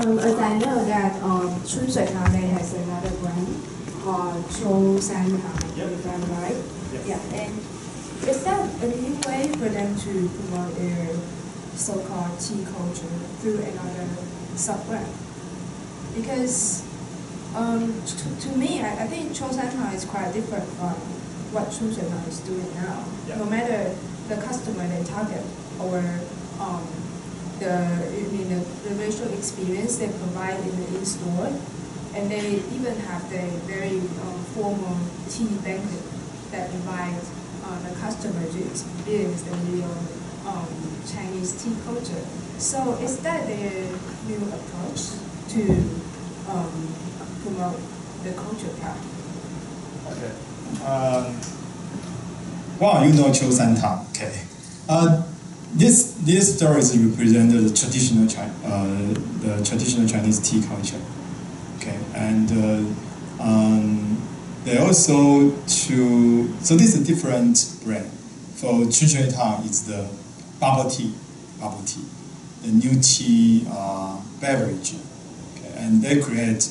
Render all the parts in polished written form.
As I know that Chun Shui Tang has another brand called Chun Shui Tang, if I'm right. Yes. Yeah, and is that a new way for them to promote their so-called tea culture through another sub-brand? Because to me, I think Chun Shui Tang is quite different from what Chun Shui Tang is doing now. Yeah. No matter the customer they target or the visual experience they provide in the in-store, and they even have the very formal tea banquet that invite the customer to experience the real Chinese tea culture. So is that their new approach to promote the culture part? Okay. Wow, you know Chun Shui Tang. Okay. These stories represent the traditional Chinese tea culture. Okay, and they also so this is a different brand. For Chun Shui Tang, it's the bubble tea, the new tea beverage. Okay, and they create.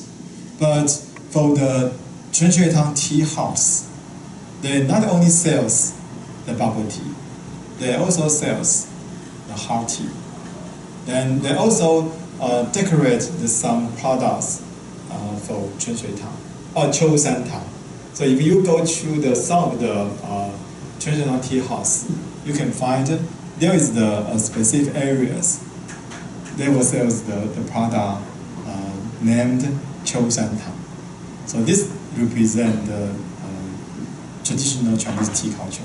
But for the Chun Shui Tang tea house, they not only sells the bubble tea, they also sells the hot tea. Then they also decorate some products for Chun Shui Tang or Chun Shui Tang. So if you go to some of the Chun Shui Tang tea house, you can find there is the specific areas they will sell the product named Chun Shui Tang. So this represents the traditional Chinese tea culture.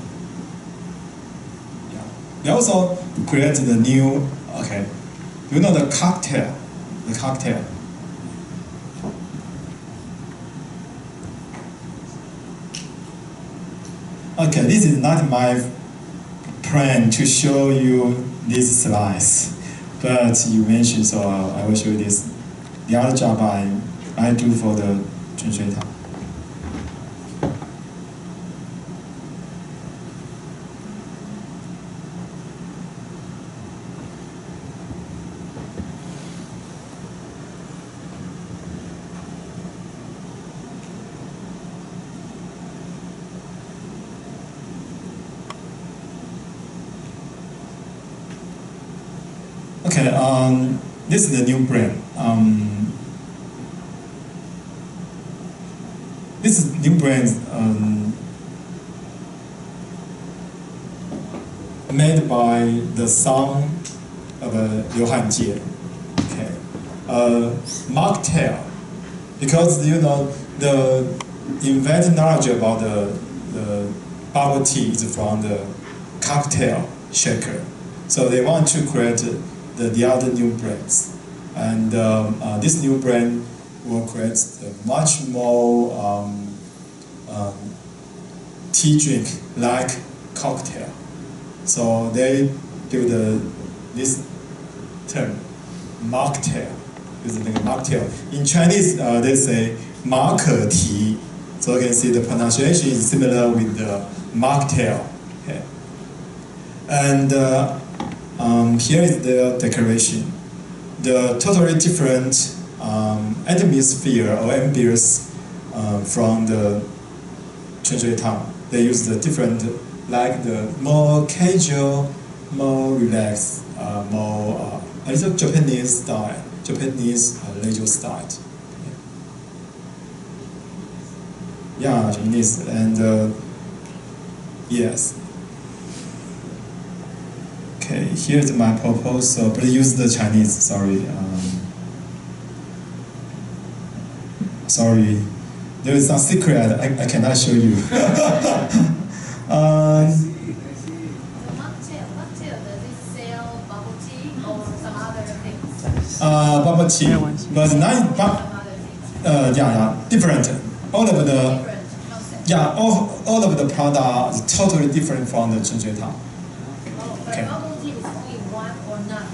They also created the new, you know the cocktail. Okay, this is not my plan to show you these slides, but you mentioned, so I will show you this. The other job I do for the Chun Shui Tang. Okay, this is the new brand. This is new brand made by the son of Liu Hanjie. Okay, mocktail, because you know the invented knowledge about the bubble tea is from the cocktail shaker. So they want to create the other new brands, and this new brand will create a much more tea drink like cocktail. So they build this term, mocktail. It's like a mocktail. In Chinese, they say marke tea. So you can see the pronunciation is similar with the mocktail. Okay. And here is the decoration. The totally different atmosphere or ambience from the Chun Shui Tang. They use the different, like the more casual, more relaxed, more a little Japanese style, Japanese leisure style. Yeah, Chinese, and yes. Okay, here's my proposal. Please use the Chinese. Sorry. Sorry, there is some secret I cannot show you. Mocktail, does it sell bubble tea or some other things? Bubble tea, but not different. All of the all of the product is totally different from the Chun Shui Tang. Okay. Bubble tea is only one or none?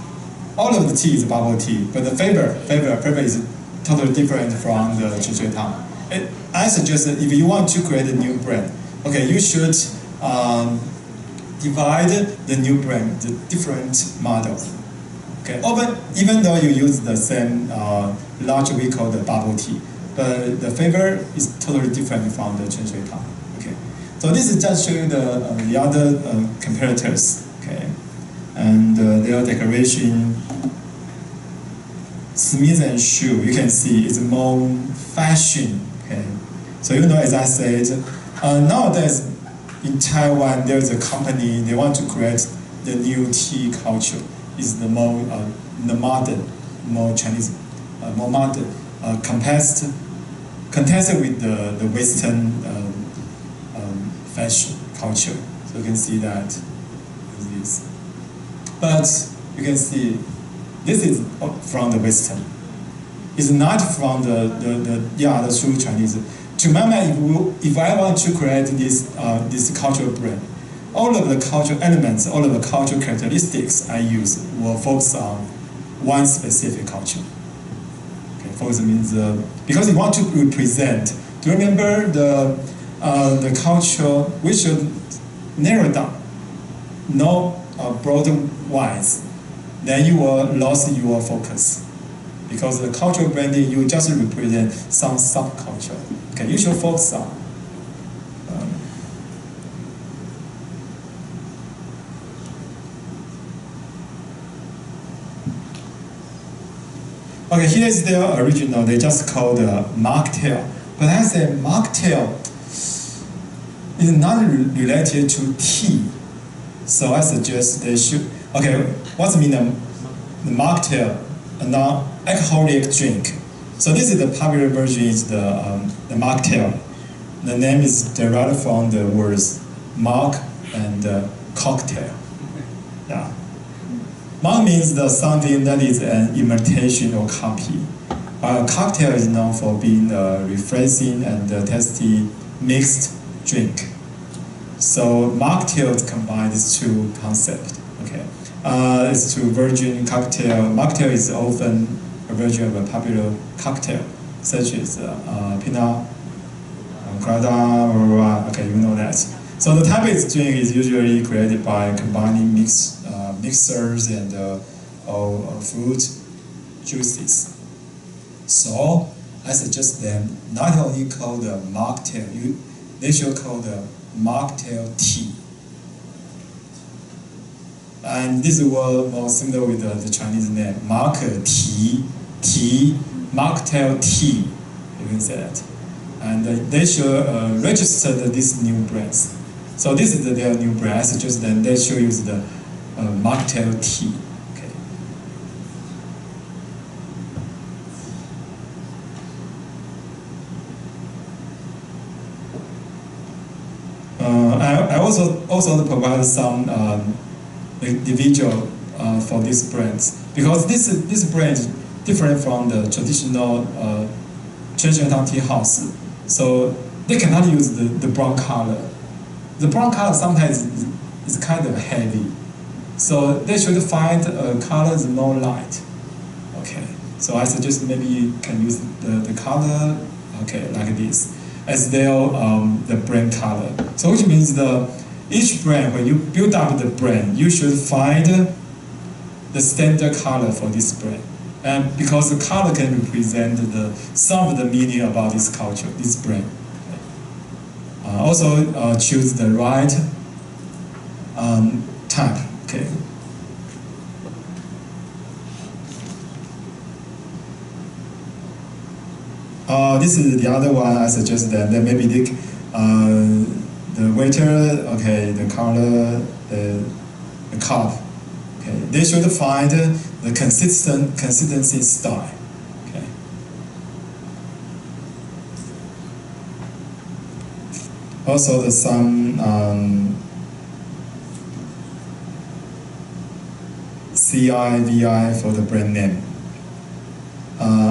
All of the tea is bubble tea, but the flavor is totally different from the Chun Shui Tang. I suggest that if you want to create a new brand, okay, you should divide the new brand, the different models. Okay, even though you use the same large we call the bubble tea, but the flavor is totally different from the Chun Shui Tang. Okay, so this is just showing the other competitors. Okay, and their decoration. Smith and Shoe, you can see it's more fashion. Okay, so as I said, nowadays in Taiwan there's a company they want to create the new tea culture. It's the more the modern, more Chinese, more modern, contested with the Western fashion culture. So you can see that is this, but you can see. This is from the Western. It's not from the true Chinese. To my mind, if I want to create this cultural brand, all of the cultural elements, all of the cultural characteristics I use will focus on one specific culture. Okay, focus means because you want to represent. Do you remember the culture? We should narrow down, no broad wise. Then you will lose your focus. Because the cultural branding, you just represent some subculture. Okay, you should focus on. Okay, here is their original. They just called mocktail. But I say mocktail is not related to tea. So I suggest they should. Okay, what's mean the mocktail? A non-alcoholic drink. So this is the popular version. Is the mocktail. The name is derived from the words mock and cocktail. Yeah. Mock means something that is an imitation or copy. Cocktail is known for being a refreshing and tasty mixed drink. So mocktails combine these two concepts. Okay. It's to virgin cocktail. Mocktail is often a version of a popular cocktail, such as Pinot Colada. Okay, you know that. So the type of drink is usually created by combining mixers and fruit juices. So I suggest them not only call the mocktail, they should call the mocktail tea. And this is more similar with the Chinese name, mock tea, mocktail tea. You can say that. And they should register these new brands. So this is their new brand. I suggest that they should use the mocktail tea. Okay. I also provide some individual for these brands because this brand is different from the traditional Chun Shui Tang tea house. So they cannot use the brown color. The brown color sometimes is kind of heavy. So they should find a color that's more light. Okay. So I suggest maybe you can use the color, okay, like this, as the brand color. So which means each brand, when you build up the brand, you should find the standard color for this brand. And because the color can represent some of the meaning about this culture, this brand. Also choose the right type. Okay. This is the other one. I suggest that maybe the waiter, okay, the color, the cup, okay, they should find the consistency style. Okay. Also some CI, VI for the brand name.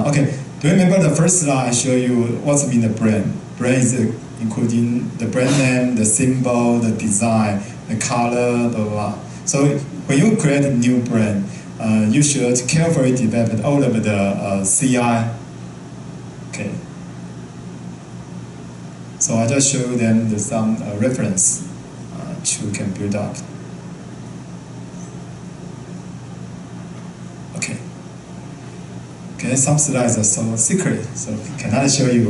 Okay, do you remember the first slide I showed you what's mean the brand? Brand is including the brand name, the symbol, the design, the color, blah, blah, blah. So when you create a new brand, you should carefully develop all of the CI. Okay. So I just show them some reference to can build up. Okay, some slides are so secret, so cannot show you.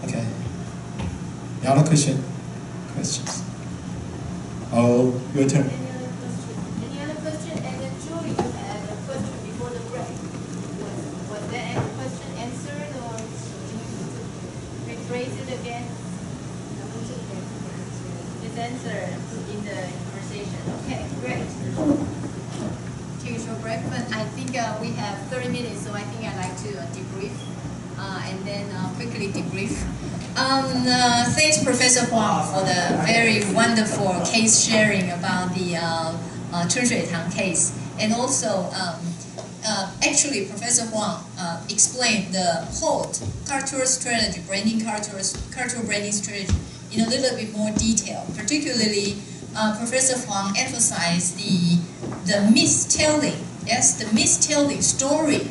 Okay. Any other questions? Oh, your turn. Any other question? And then Julie, you had a question before the break. Was that question answered, or can you rephrase it again? It's answered in the conversation. Okay, great. Take a short break, but I think we have 30 minutes, so I think I'd like to debrief and then quickly debrief. Thanks, Professor Huang, for the very wonderful case sharing about the Chun Shui Tang case. And also, actually, Professor Huang explained the whole cultural strategy, cultural branding strategy in a little bit more detail. Particularly, Professor Huang emphasized the myth-telling. Yes, the myth-telling,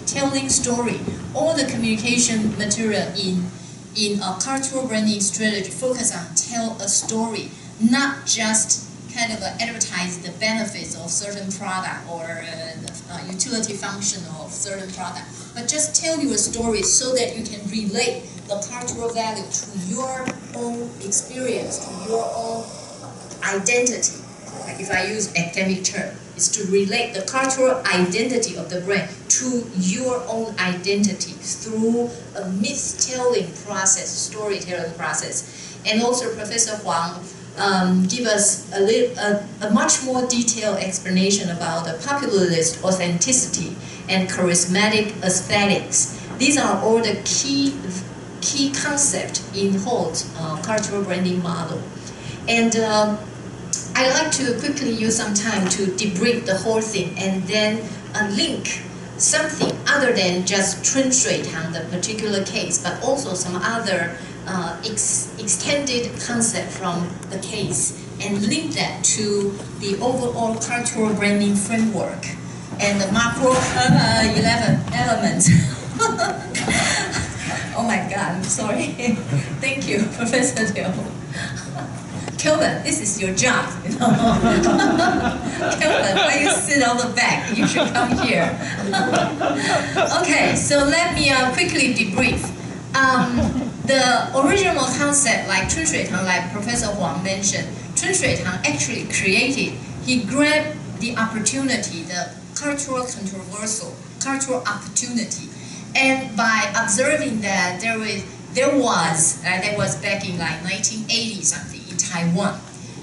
telling story, all the communication material in a cultural branding strategy focus on tell a story, not just kind of advertise the benefits of certain product or the utility function of certain product, but just tell you a story so that you can relate the cultural value to your own experience, to your own identity. Like if I use academic term, is to relate the cultural identity of the brand to your own identity through a myth-telling process, storytelling process. And also Professor Huang give us a much more detailed explanation about the popularist authenticity and charismatic aesthetics. These are all the key concepts in whole cultural branding model. And I'd like to quickly use some time to debrief the whole thing and then link something other than just Chun Shui Tang, the particular case, but also some other extended concept from the case, and link that to the overall cultural branding framework and the macro 11 elements. Oh my God, I'm sorry. Thank you, Professor Liu. Kelvin, this is your job, you know. Kelvin, why you sit on the back? You should come here. Okay, so let me quickly debrief. The original concept, like Chun Shui Tang, like Professor Huang mentioned, Chun Shui Tang actually created, he grabbed the opportunity, the cultural controversial, cultural opportunity. And by observing that that was back in like 1980 something in Taiwan,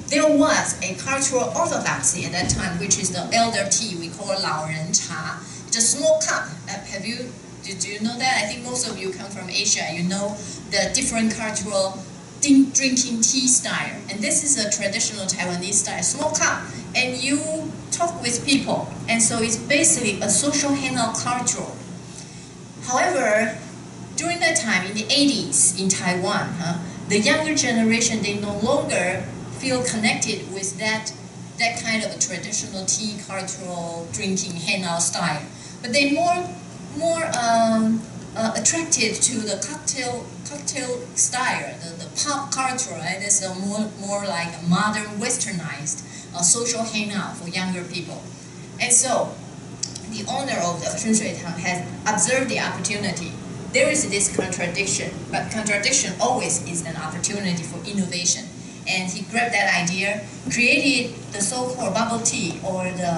there was a cultural orthodoxy at that time, which is the elder tea we call 老人茶. It's a small cup. Did you know that? I think most of you come from Asia. You know the different cultural drinking tea style. And this is a traditional Taiwanese style, small cup. And you talk with people. And so it's basically a social hangout culture. However, during that time, in the 80s in Taiwan, the younger generation, they no longer feel connected with that kind of a traditional tea cultural drinking hangout style. But they more attracted to the cocktail style, the pop culture, right? It's a more like a modern, westernized social hangout for younger people. And so, the owner of the Chun Shui Tang has observed the opportunity. There is this contradiction, but contradiction always is an opportunity for innovation. And he grabbed that idea, created the so-called bubble tea or the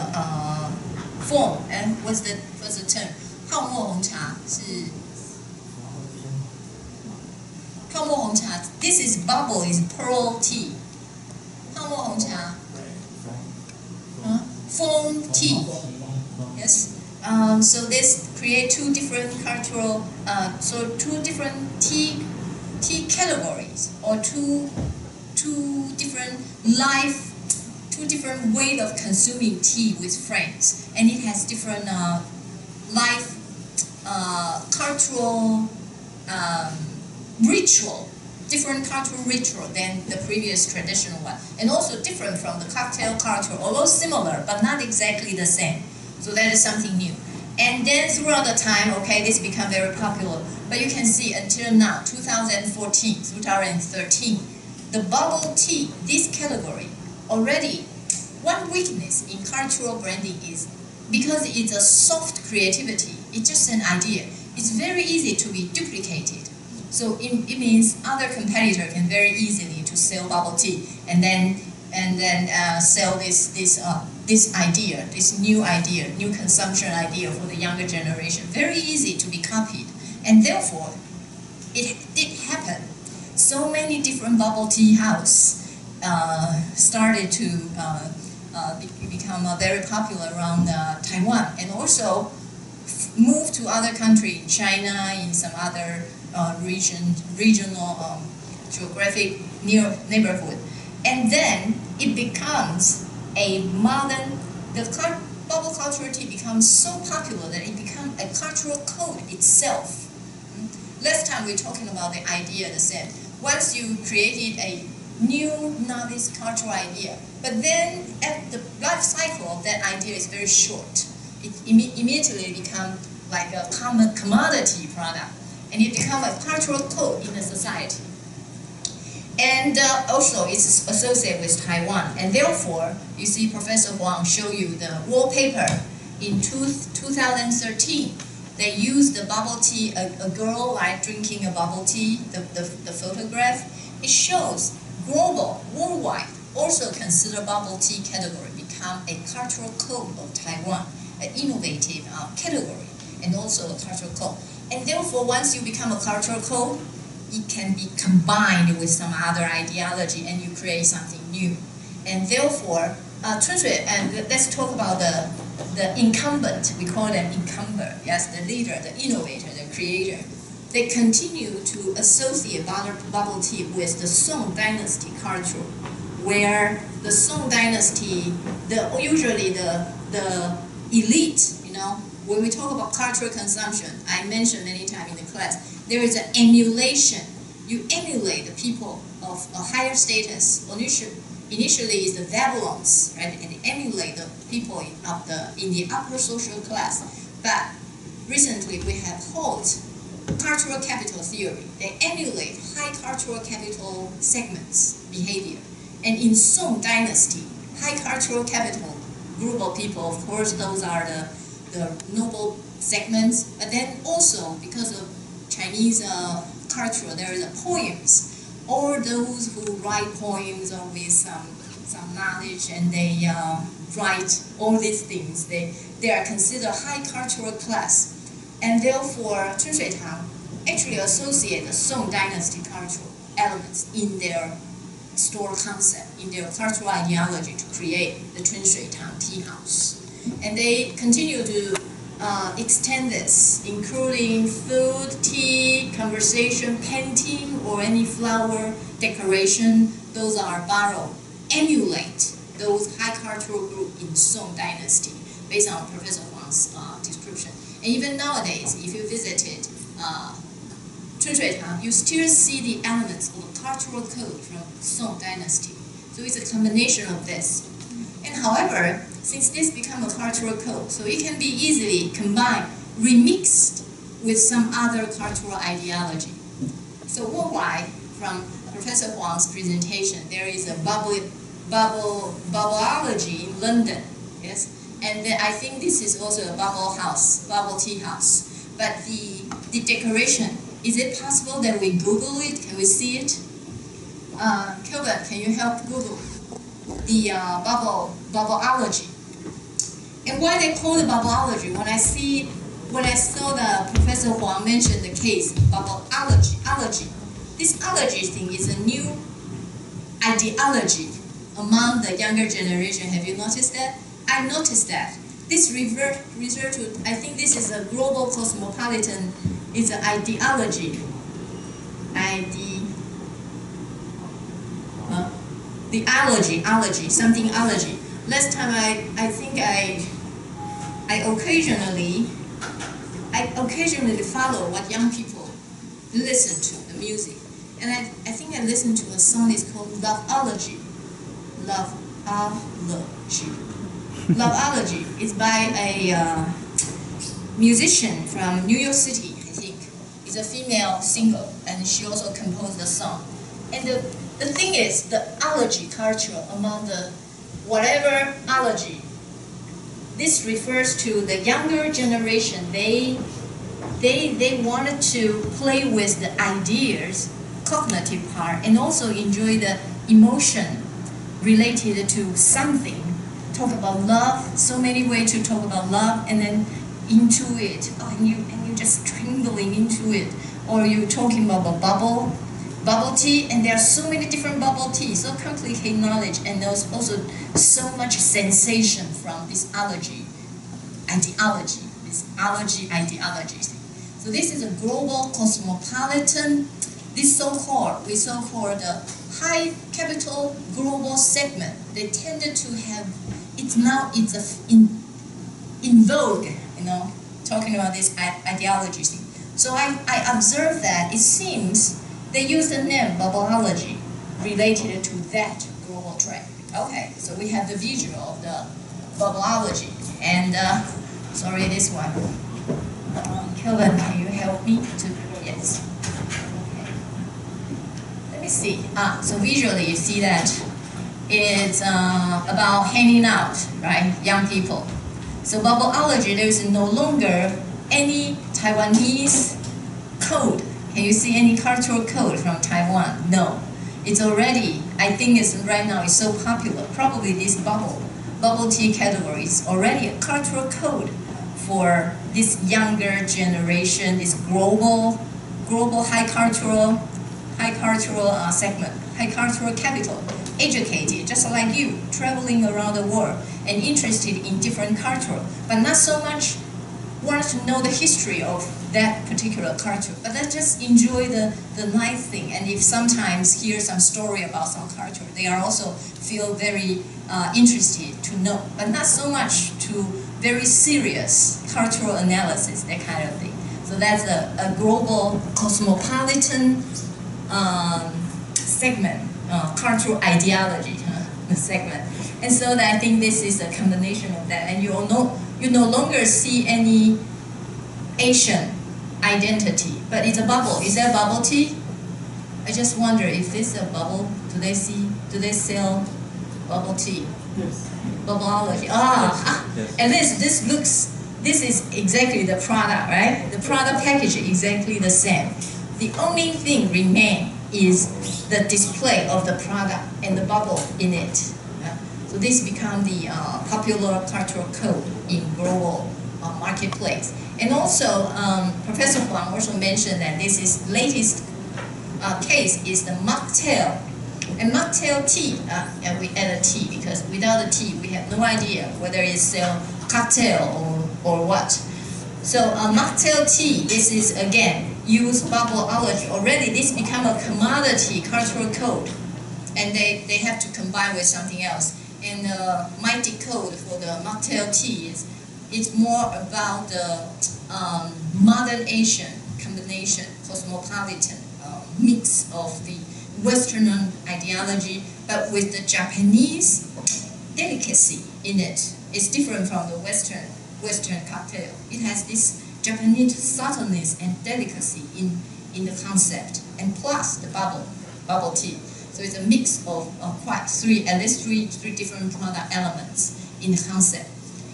form. And what's the term? 泡沫红茶是泡沫红茶. This is bubble is pearl tea. 泡沫红茶. Foam tea. Yes. So this create two different cultural, two different tea categories, or two different two different way of consuming tea with friends, and it has different life, cultural ritual, different cultural ritual than the previous traditional one, and also different from the cocktail culture, although similar but not exactly the same. So that is something new. And then throughout the time, okay, this became very popular. But you can see until now, 2014, 2013, the bubble tea, this category, already one weakness in cultural branding is because it's a soft creativity, it's just an idea, it's very easy to be duplicated. So it means other competitor can very easily to sell bubble tea and then sell this idea, this new idea, new consumption idea for the younger generation. Very easy to be copied, and therefore it did happen. So many different bubble tea house started to become very popular around Taiwan, and also moved to other countries, China, in some other regional geographic neighborhood. And then it becomes a modern, bubble culture tea becomes so popular that it becomes a cultural code itself. Last time we were talking about the idea, the same. Once you created a new novice cultural idea, but then at the life cycle of that idea is very short. It immediately becomes like a common commodity product, and it becomes a cultural code in a society. And also it's associated with Taiwan, and therefore you see Professor Huang show you the wallpaper in 2013. They used the bubble tea, a girl like drinking a bubble tea, the photograph. It shows global, worldwide, also consider bubble tea category become a cultural code of Taiwan, an innovative category, and also a cultural code. And therefore, once you become a cultural code, it can be combined with some other ideology, and you create something new. And therefore, Chun Shui, and let's talk about the incumbent. We call them incumbent. Yes, the leader, the innovator, the creator. They continue to associate bubble tea with the Song Dynasty culture, where the Song Dynasty, usually the elite, when we talk about cultural consumption, I mentioned many times in the class, there is an emulation. You emulate the people of a higher status. Initially is the Babylons, right? And they emulate the people in the upper social class. But recently we have called cultural capital theory. They emulate high cultural capital segments behavior. And in Song Dynasty, high cultural capital group of people, of course, those are the noble segments. But then also, because of Chinese culture, there is poems. All those who write poems with some knowledge, and they write all these things, they are considered high cultural class. And therefore, Chun Shui Tang actually associate the Song Dynasty cultural elements in their store concept, in their cultural ideology to create the Chun Shui Tang tea house. And they continue to extend this, including food, tea, conversation, painting, or any flower decoration. Those are borrowed, emulate those high cultural group in Song Dynasty, based on Professor Huang's description. And even nowadays, if you visited Chun Shui Tang, you still see the elements of the cultural code from Song Dynasty. So it's a combination of this. And however, since this become a cultural code, so it can be easily combined, remixed with some other cultural ideology. So worldwide, from Professor Huang's presentation, there is a bubbleology in London, yes? And then I think this is also a bubble tea house. But the decoration, is it possible that we Google it? Can we see it? Kelvin, can you help Google the bubbleology? And why they call it bubbleology? When I saw the Professor Huang mention the case bubbleology, this allergy thing is a new ideology among the younger generation. Have you noticed that? I noticed that. This refers to, I think this is a global cosmopolitan, it's an ideology. The allergy, something allergy. Last time I think I occasionally follow what young people listen to, the music. And I think I listened to a song that's called Loveology. Loveology is by a musician from New York City, I think. It's a female singer, and she also composed the song. And the thing is, the allergy culture among the whatever allergy. This refers to the younger generation. They wanted to play with the ideas, cognitive part, and also enjoy the emotion related to something. Talk about love, so many ways to talk about love, and then into it, and you just trembling into it, or you're talking about bubble tea, and there are so many different bubble teas, so complicated knowledge, and there's also so much sensation from this ideology. So this is a global cosmopolitan, this we so-called the high capital global segment. They tended to have, it's in vogue, talking about this ideology thing. So I observed that it seems they use the name bubbleology related to that global trend. Okay, so we have the visual of the bubbleology. And sorry, this one. Kelvin, can you help me to, yes. Okay. Let me see. So visually you see that it's about hanging out, right? Young people. So bubbleology, there is no longer any Taiwanese code. Can you see any cultural code from Taiwan? No. It's already, I think it's right now it's so popular. Probably this bubble tea category is already a cultural code for this younger generation, this global high cultural segment, high cultural capital, educated, just like you, traveling around the world and interested in different culture, but not so much want to know the history of that particular culture, but they just enjoy the nice thing. And if sometimes hear some story about some culture, they are also feel very interested to know, but not so much to very serious cultural analysis, that kind of thing. So that's a global cosmopolitan segment, cultural ideology segment. And so I think this is a combination of that. And you no longer see any Asian identity, but it's a bubble. Is that bubble tea? I just wonder if this is a bubble. Do they sell bubble tea? Yes. Bubbleology. Yes. At least this is exactly the product, right? The product package is exactly the same. The only thing remain is the display of the product and the bubble in it. So this become the popular cultural code in global marketplace. And also, Professor Huang also mentioned that this is latest case is the mocktail. And mocktail tea, and we add a tea because without the tea we have no idea whether it's sell cocktail or what. So mocktail tea, this is again use bubbleology. Already this become a commodity cultural code, and they have to combine with something else. And the mighty code for the mocktail tea is it's more about the modern Asian combination, cosmopolitan mix of the Western ideology, but with the Japanese delicacy in it. It's different from the Western cocktail. It has this Japanese subtleness and delicacy in the concept, and plus the bubble tea. So it's a mix of at least three different product elements in the concept.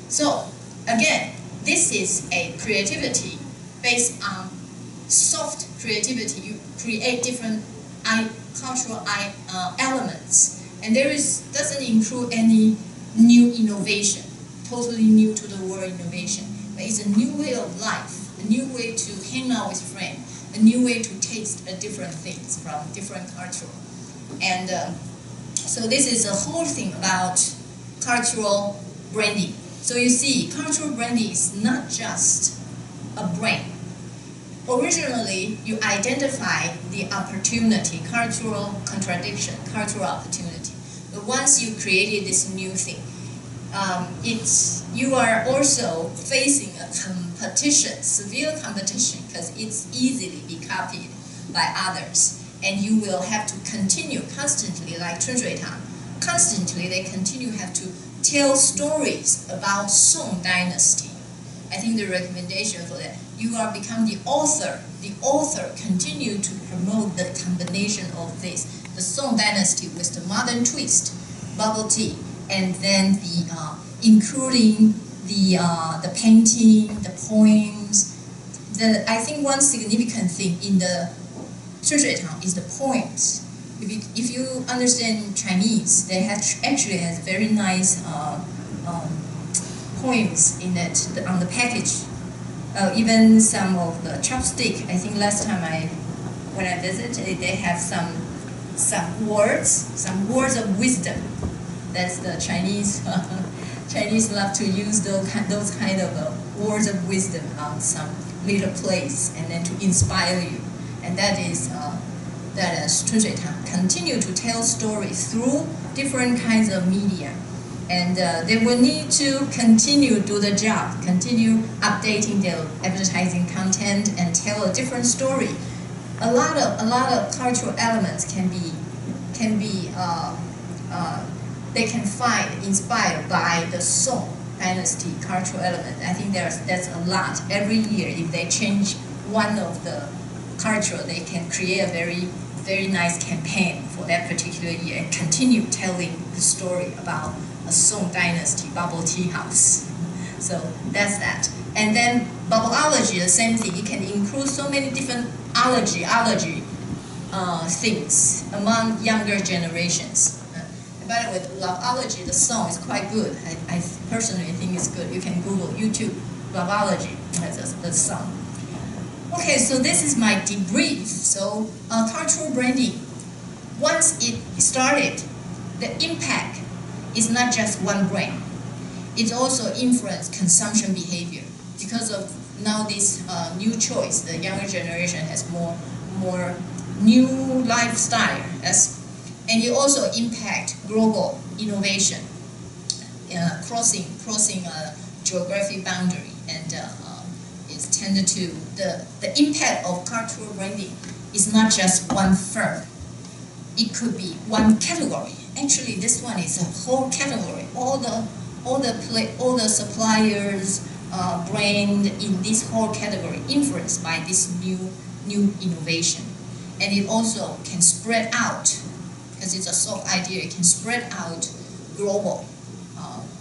So again, this is a creativity based on soft creativity. You create different cultural elements, and doesn't include any new innovation, totally new to the world innovation, but it's a new way of life, a new way to hang out with friends, a new way to taste different things from different culture. And so this is a whole thing about cultural branding. So you see, cultural branding is not just a brand. Originally, you identify the opportunity, cultural contradiction, cultural opportunity. But once you created this new thing, you are also facing a competition, severe competition, because it's easily be copied by others. And you will have to continue constantly, like Chun Shui Tang, constantly they have to tell stories about Song Dynasty. I think the recommendation for that, you are become the author. The author continue to promote the combination of this, the Song Dynasty with the modern twist, bubble tea, and then including the painting, the poems. I think one significant thing in the Chun Shui Tang is the poems. If you understand Chinese, they actually has very nice poems in it on the package. Even some of the chopstick. I think last time when I visited, they have some words of wisdom. That's the Chinese. Chinese love to use those kind of words of wisdom on some little place, and then to inspire you. And that is Chun Shui Tang continue to tell stories through different kinds of media, and they will need to continue do the job, continue updating their advertising content and tell a different story. A lot of cultural elements they can find inspired by the Song Dynasty cultural element. I think that's a lot. Every year, if they change one of the culture, they can create a very nice campaign for that particular year and continue telling the story about a Song Dynasty bubble tea house. So that's that. And then bubbleology, the same thing. It can include so many different allergy things among younger generations. By the way, the Loveology, the song is quite good. I personally think it's good. You can Google YouTube, Loveology, the song. Okay, so this is my debrief. So cultural branding, once it started, the impact is not just one brand. It also influences consumption behavior. Because of now this new choice, the younger generation has more new lifestyle, and it also impact global innovation, crossing a geographic boundary, and it's tended to the impact of cultural branding is not just one firm. It could be one category. Actually, this one is a whole category. All the suppliers, brand in this whole category influenced by this new innovation, and it also can spread out. Because it's a soft idea, it can spread out global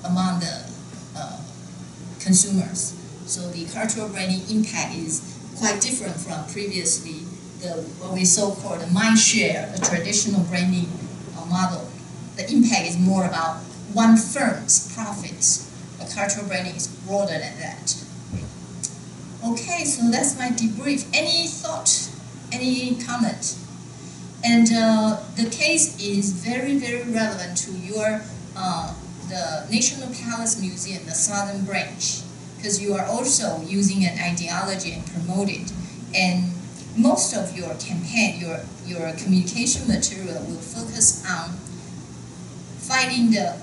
among the consumers. So the cultural branding impact is quite different from previously what we so-called the mind share, the traditional branding model. The impact is more about one firm's profits. The cultural branding is broader than that. Okay, so that's my debrief. Any thought? Any comment? And the case is very, very relevant to your the National Palace Museum, the Southern Branch, because you are also using an ideology and promote it. And most of your campaign, your communication material will focus on finding the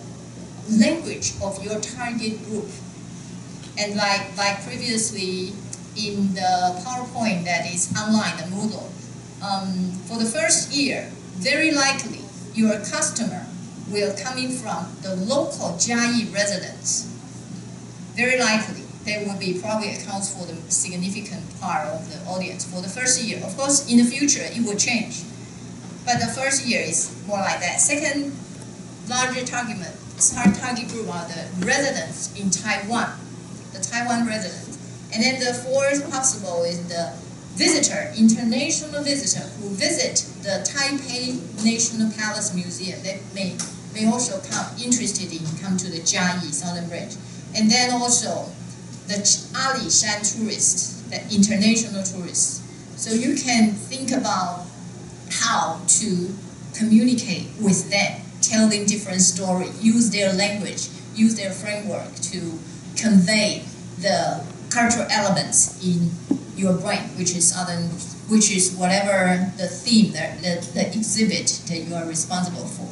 language of your target group. And like previously in the PowerPoint that is online, the Moodle, for the first year, very likely your customer will coming from the local Jiayi residents. Very likely, they will be probably accounts for the significant part of the audience for the first year. Of course, in the future, it will change. But the first year is more like that. Second larger target group are the residents in Taiwan, the Taiwan residents. And then the fourth possible is the visitor, international visitor who visit the Taipei National Palace Museum. They may also come to the Jiayi Southern Branch. And then also the Alishan tourists, the international tourists. So you can think about how to communicate with them, tell them different stories, use their language, use their framework to convey the cultural elements in your brand, which is whatever the theme, the exhibit that you are responsible for.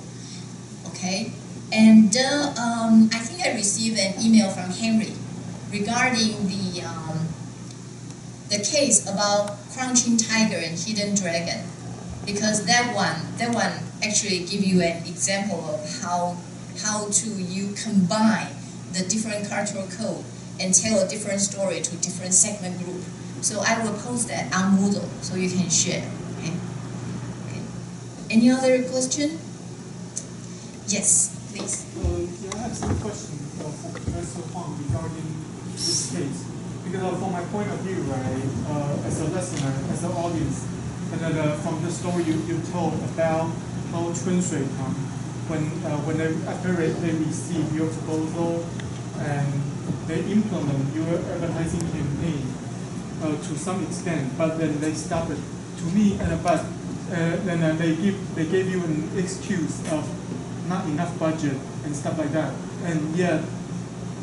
Okay, and I think I received an email from Henry regarding the case about Crouching Tiger and Hidden Dragon, because that one actually give you an example of how you combine the different cultural code and tell a different story to different segment group. So I will post that on Moodle so you can share. Okay. Any other question? Yes. please. Yeah, I have some questions for Professor Huang regarding this case. Because from my point of view, right, as a listener, as an audience, and then from the story you told about how Chun Shui Tang, when after they receive your proposal and they implement your advertising campaign to some extent, but then they stop it. To me, then they gave you an excuse of not enough budget and stuff like that, and yet,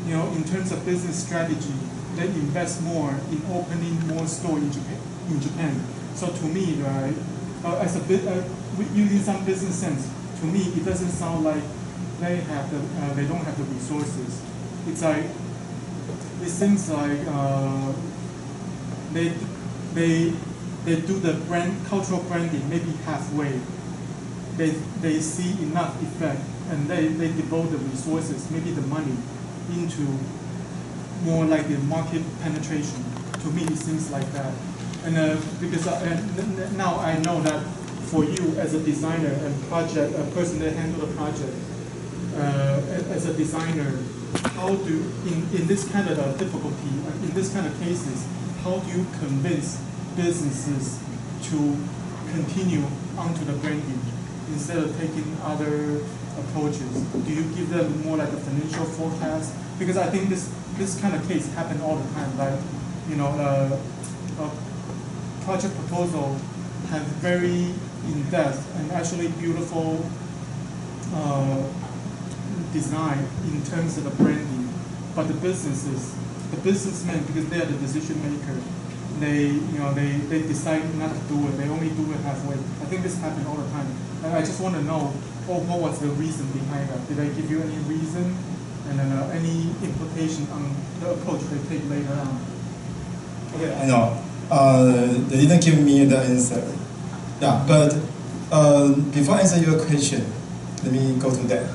you know, in terms of business strategy, they invest more in opening more stores in Japan. So to me, right, as a bit using some business sense, to me it doesn't sound like they don't have the resources. It's like it seems like they do the cultural branding maybe halfway. They see enough effect and they devote the resources, maybe the money, into more like the market penetration. To me, it seems like that. And because now I know that for you as a designer and a person that handle the project, as a designer, how do in this kind of difficulty, in this kind of cases, how do you convince businesses to continue onto the branding instead of taking other approaches? Do you give them more like a financial forecast? Because I think this kind of case happen all the time. Like, you know, a project proposal has very in-depth and actually beautiful design in terms of the branding, but the businessmen, because they are the decision maker, they decide not to do it. They only do it halfway. I think this happens all the time. And I just want to know, what was the reason behind that? Did they give you any reason? And then any implication on the approach they take later on? Okay, I know. They didn't give me the answer. Yeah, but before answering your question, let me go to that.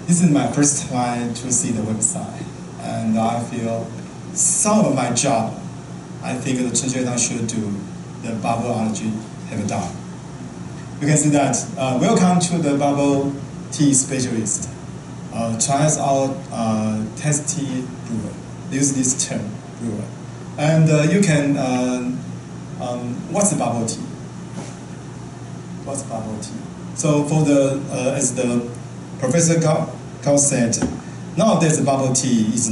This is my first time to see the website, and I feel some of my job, I think the Chun Shui Tang should do, the bubbleology have done. You can see that. Welcome to the bubble tea specialist. Try out tasty brewer. Use this term, brewer. And you can, what's the bubble tea? What's bubble tea? So for the, as the Professor Gao said, nowadays bubble tea is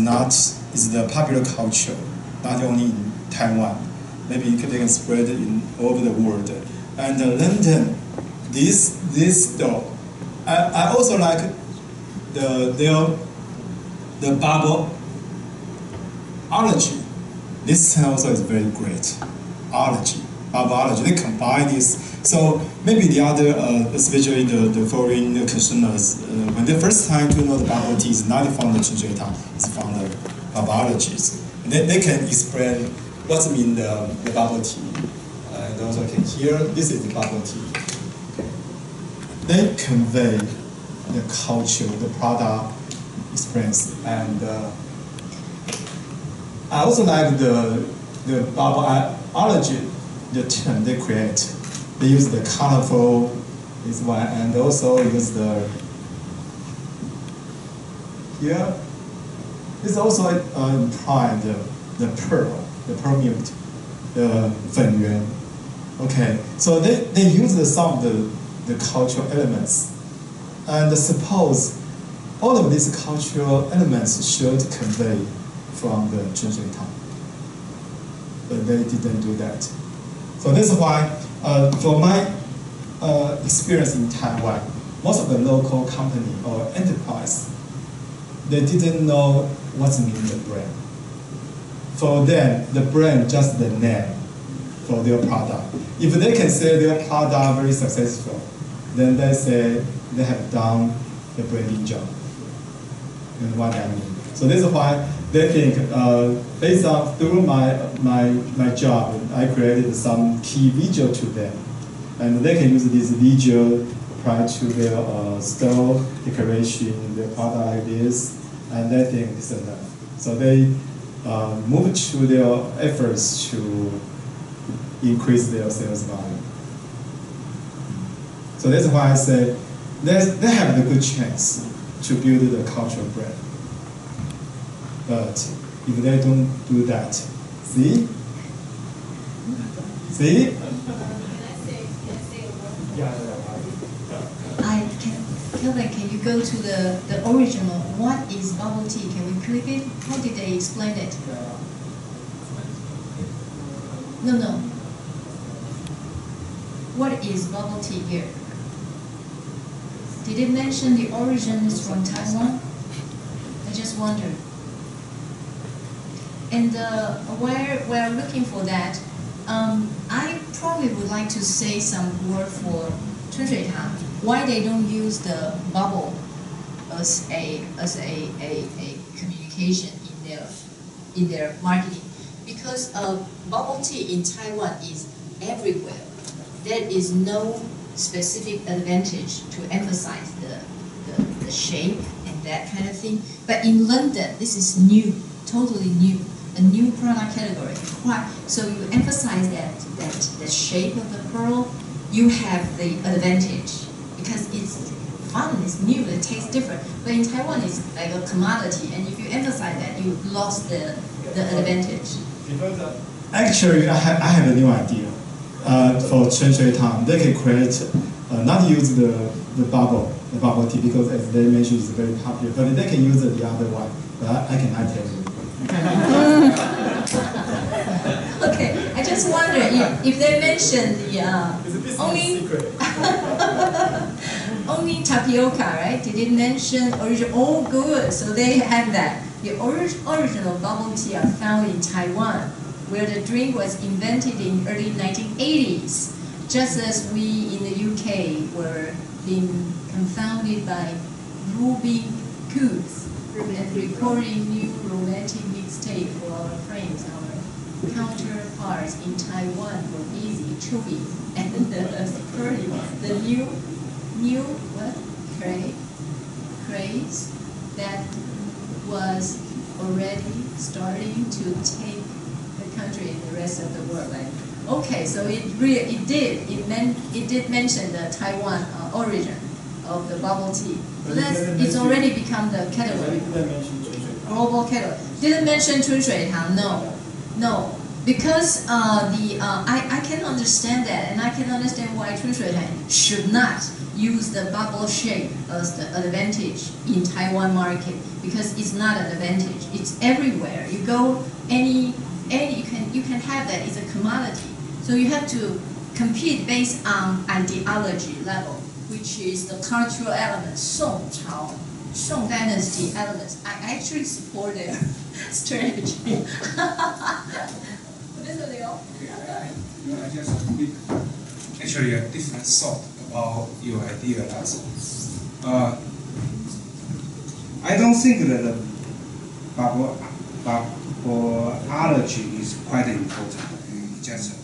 the popular culture, not only in Taiwan. Maybe they can spread it all over the world. And London, this store, I also like the bubbleology. This also is very great. Bubbleology. They combine this. So maybe the other, especially the foreign consumers, when the first time to know the bubble tea is not from the Chun Shui Tang, it's from the bubbleologists. They can explain what's mean the bubble tea. And also can hear this is the bubble tea. They convey the culture, the product experience, and I also like the bubbleology, the term they create. They use the colorful, this one, and also use the here. It's also imply the pearl milk, the 粉圆. Okay, so they use some of the cultural elements, and suppose all of these cultural elements should convey from the Chun Shui Tang, but they didn't do that. So that's why, for my experience in Taiwan, most of the local company or enterprise, they didn't know what's mean the brand. For them, the brand just the name for their product. If they can say their product very successful, then they say they have done the branding job. You know what I mean? So that's why they think, based on through my job, I created some key visual to them, and they can use this visual prior to their store decoration, their product like this, and they think it's enough. So they move to their efforts to increase their sales volume. So that's why I say they have the good chance to build the cultural brand. But if they don't do that, see? See? Kelvin, can you go to the original? What is bubble tea? Can we click it? How did they explain it? No. What is bubble tea here? Did it mention the origin is from Taiwan? I just wonder. And while we're looking for that, I probably would like to say some word for Chun Shui Tang. Why they don't use the bubble as a communication in their marketing? Because bubble tea in Taiwan is everywhere. There is no specific advantage to emphasize the shape and that kind of thing. But in London, this is new, totally new, a new product category. Why? So you emphasize that the shape of the pearl, you have the advantage because it's fun, it's new, it tastes different. But in Taiwan, it's like a commodity, and if you emphasize that, you lost the advantage. Actually, I have a new idea. For Chun Shui Tang, they can create, not use the bubble tea because as they mentioned it's very popular, but they can use the other one, but I cannot tell you. Okay, I just wonder if they mention the only tapioca, right? Did it mention original? Oh, good. So they have that. The original bubble tea are found in Taiwan, where the drink was invented in early 1980s, just as we in the UK were being confounded by Ruby Coots and recording new romantic mixtape for our friends. Our counterparts in Taiwan were busy chewing and spreading the new what craze that was already starting to take country in the rest of the world. Like, okay, so it did mention the Taiwan origin of the bubble tea. So it's already become the category. Global category. Didn't mention Chun Shui Tang. No, because I can understand that, and I can understand why Chun Shui Tang should not use the bubble shape as the advantage in Taiwan market, because it's not an advantage. It's everywhere. You go any you can have that. It's a commodity. So you have to compete based on ideology level, which is the cultural elements, Song Dynasty elements. I actually support their strategy. I just actually a different thought about your idea. I don't think that the bubology is quite important. Just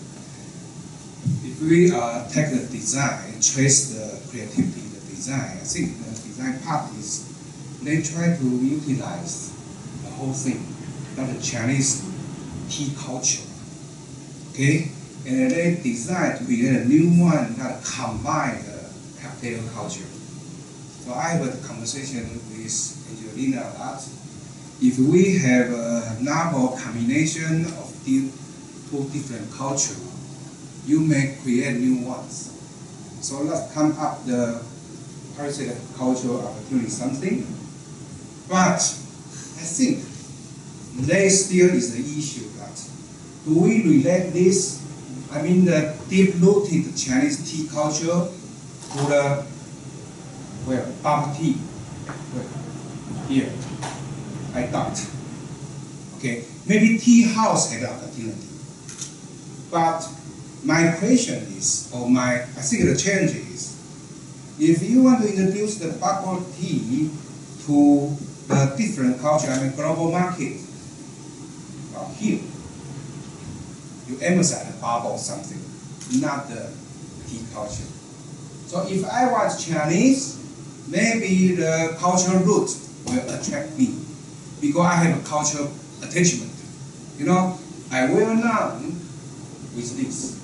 if we take the design, trace the creativity in the design, I think the design part is they try to utilize the whole thing, that the Chinese tea culture, okay, and they design to create a new one that combine the cocktail culture. So I have a conversation with Angelina that if we have a novel combination of two different cultures, you may create new ones. So let's come up the parasitic cultural opportunity something. But I think there still is the issue that do we relate this, I mean the deep-rooted Chinese tea culture to the bubble tea? Here, I doubt. Okay, maybe tea house had opportunity. But my question is, I think the challenge is, if you want to introduce the bubble tea to the different culture, I mean global market, well, here, you emphasize the bubble something, not the tea culture. So if I was Chinese, maybe the cultural root will attract me because I have a cultural attachment. You know, I will known with this.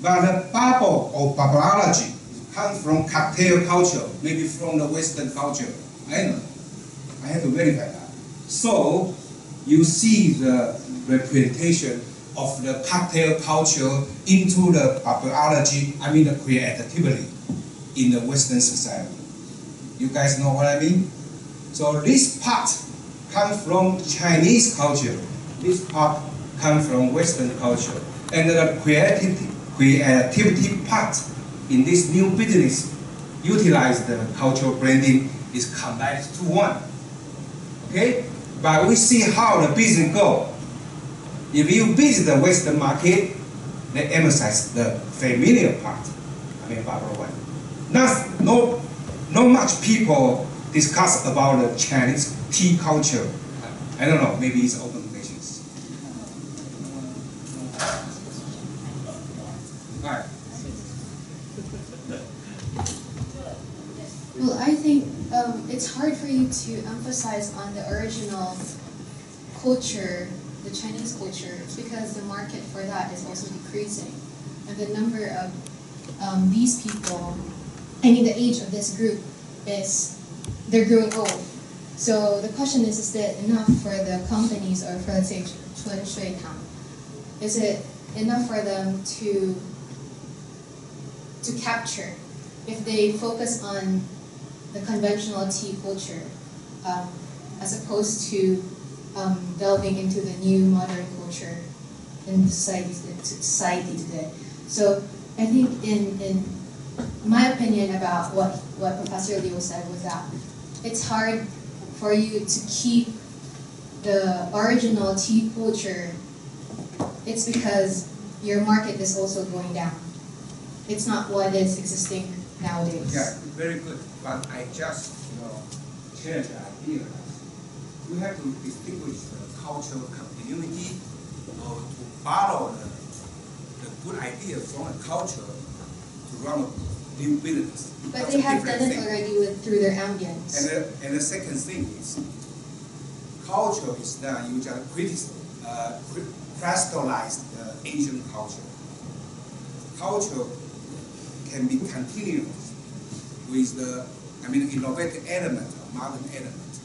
But the bubble or bubology comes from cocktail culture, maybe from the Western culture. I don't know. I have to verify that. So you see the representation of the cocktail culture into the biology, I mean the creativity in the Western society. You guys know what I mean? So this part comes from Chinese culture. This part comes from Western culture. And the creativity part in this new business utilize the cultural branding is combined to one. Okay? But we see how the business go. If you visit the Western market, they emphasize the familiar part. I mean, Barbara one. Not much people discuss about the Chinese tea culture. I don't know, maybe it's open questions. Right. Well, I think it's hard for you to emphasize on the original culture, the Chinese culture, because the market for that is also decreasing. And the number of these people, I mean the age of this group they're growing old. So the question is that enough for the companies, or for, let's say, Chun Shui Tang? Is it enough for them to capture if they focus on the conventional tea culture as opposed to delving into the new modern culture in society today? So I think in my opinion about what Professor Liu said was that it's hard for you to keep the original tea culture. It's because your market is also going down. It's not what is existing nowadays. Yeah, very good. But I just, change the idea. We have to distinguish the cultural continuity or to borrow the good idea from the culture to run a new business. But That's they a have different done it thing. already through their ambience. And the second thing is, culture is that you just crystallize the Asian culture. Culture can be continuous with the, innovative element or modern element.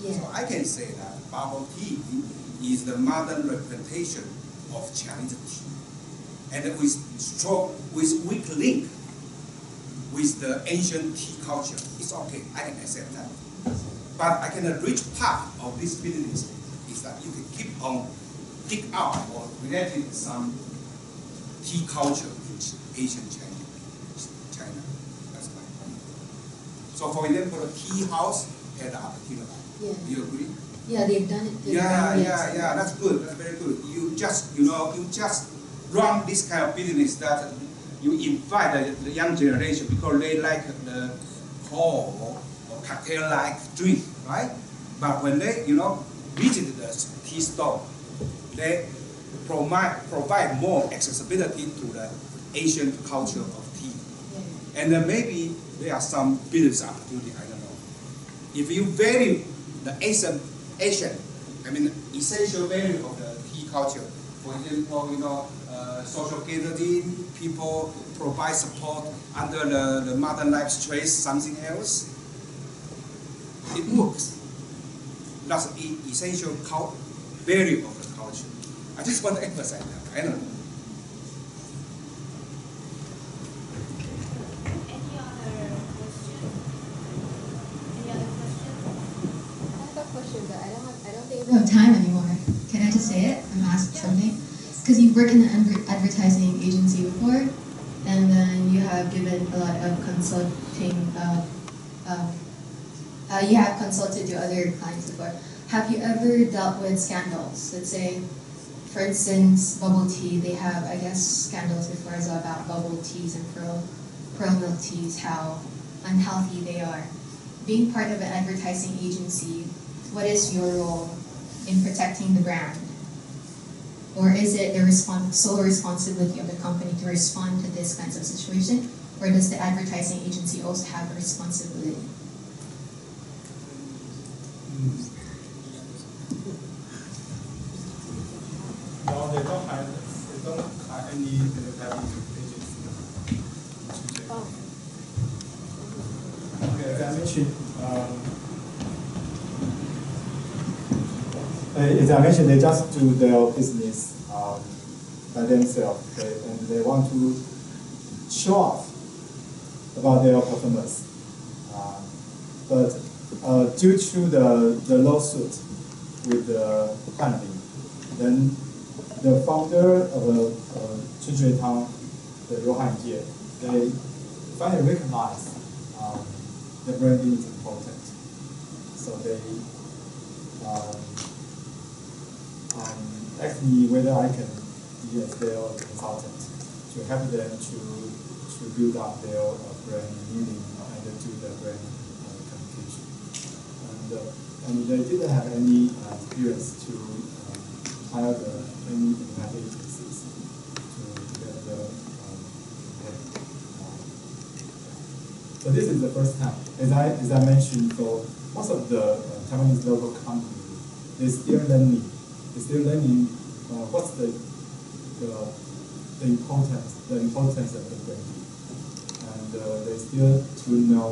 Yeah. So I can say that bubble tea is the modern representation of Chinese tea, and with weak link with the ancient tea culture. It's okay, I can accept that. But I can rich part of this business is that you can keep on pick out or related some tea culture in Asian China. That's my point. So for example, the tea house had the opportunity. Yeah. Do you agree? Yeah, they've done it. Yeah, that's good. That's very good. You just run this kind of business that you invite the young generation because they like the cold or cocktail-like drink, right? But when they, visit the tea store, they provide more accessibility to the Asian culture of tea. Yeah. And then maybe there are some business opportunity, I don't know. If you value the essential value of the tea culture, for example, social gathering, people provide support under the modern life stress, something else, it works. That's the essential value of the culture. I just want to emphasize that. I don't know. Any other question? Any other question? I have a question, but I don't think we have time anymore. Can I just say it and ask something? Because you've worked in an advertising agency before, and then you have given a lot of consulting. You have consulted to other clients before. Have you ever dealt with scandals? Let's say, for instance, bubble tea. They have, I guess, scandals before as well about bubble teas and pearl milk teas, how unhealthy they are. Being part of an advertising agency, what is your role in protecting the brand? Or is it the sole responsibility of the company to respond to this kinds of situation? Or does the advertising agency also have a responsibility? No, they don't hire any advertising agency. Oh. Okay, as I mentioned, as I mentioned, they just do their business by themselves, and they want to show off about their performance. But due to the lawsuit with the Hanli, then the founder of Chun Shui Tang, the Rohan Jie, they finally recognize the branding is important. So they asked me whether I can be as their consultant to help them to build up their brand meaning and do the brand communication. And they didn't have any experience to hire any implementing agencies to get the campaign. So this is the first time. As I mentioned, for most of the Taiwanese local companies, they're still learning. What's the importance of the branding, and they still to know